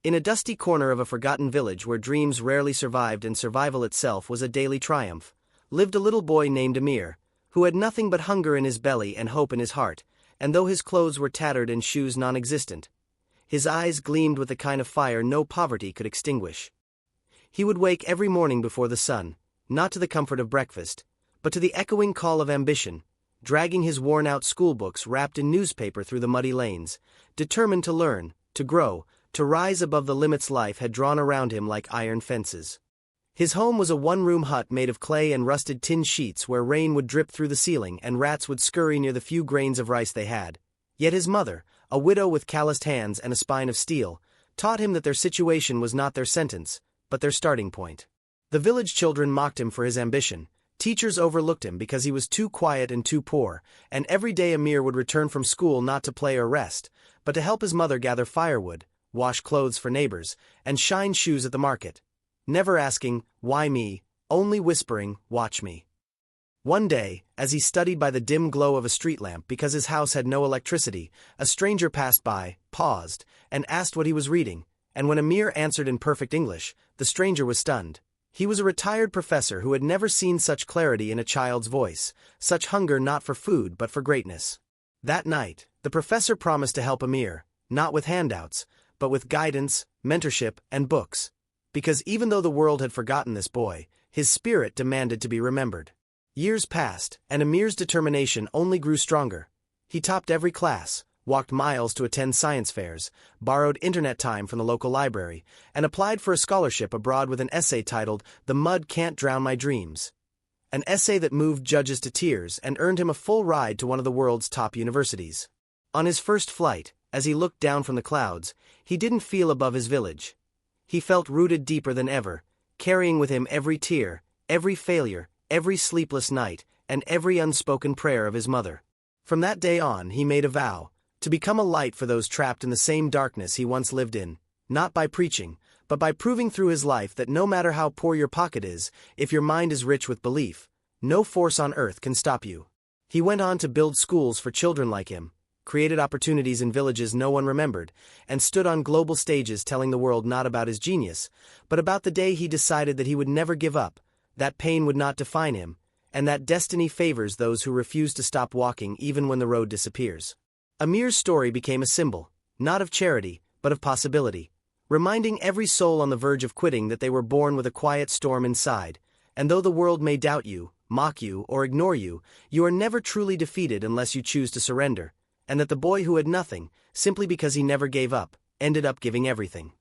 In a dusty corner of a forgotten village where dreams rarely survived and survival itself was a daily triumph, lived a little boy named Amir, who had nothing but hunger in his belly and hope in his heart, and though his clothes were tattered and shoes non-existent, his eyes gleamed with the kind of fire no poverty could extinguish. He would wake every morning before the sun, not to the comfort of breakfast, but to the echoing call of ambition, dragging his worn-out schoolbooks wrapped in newspaper through the muddy lanes, determined to learn, to grow, to rise above the limits life had drawn around him like iron fences. His home was a one-room hut made of clay and rusted tin sheets where rain would drip through the ceiling and rats would scurry near the few grains of rice they had. Yet his mother, a widow with calloused hands and a spine of steel, taught him that their situation was not their sentence, but their starting point. The village children mocked him for his ambition. Teachers overlooked him because he was too quiet and too poor, and every day Amir would return from school not to play or rest, but to help his mother gather firewood, wash clothes for neighbors, and shine shoes at the market. Never asking, why me, only whispering, watch me. One day, as he studied by the dim glow of a street lamp because his house had no electricity, a stranger passed by, paused, and asked what he was reading, and when Amir answered in perfect English, the stranger was stunned. He was a retired professor who had never seen such clarity in a child's voice, such hunger not for food but for greatness. That night, the professor promised to help Amir, not with handouts, but with guidance, mentorship, and books. Because even though the world had forgotten this boy, his spirit demanded to be remembered. Years passed, and Amir's determination only grew stronger. He topped every class, walked miles to attend science fairs, borrowed internet time from the local library, and applied for a scholarship abroad with an essay titled "The Mud Can't Drown My Dreams." An essay that moved judges to tears and earned him a full ride to one of the world's top universities. On his first flight, as he looked down from the clouds, he didn't feel above his village. He felt rooted deeper than ever, carrying with him every tear, every failure, every sleepless night, and every unspoken prayer of his mother. From that day on, he made a vow, to become a light for those trapped in the same darkness he once lived in, not by preaching, but by proving through his life that no matter how poor your pocket is, if your mind is rich with belief, no force on earth can stop you. He went on to build schools for children like him, created opportunities in villages no one remembered, and stood on global stages telling the world not about his genius, but about the day he decided that he would never give up, that pain would not define him, and that destiny favors those who refuse to stop walking even when the road disappears. Amir's story became a symbol, not of charity, but of possibility, reminding every soul on the verge of quitting that they were born with a quiet storm inside, and though the world may doubt you, mock you, or ignore you, you are never truly defeated unless you choose to surrender, and that the boy who had nothing, simply because he never gave up, ended up giving everything.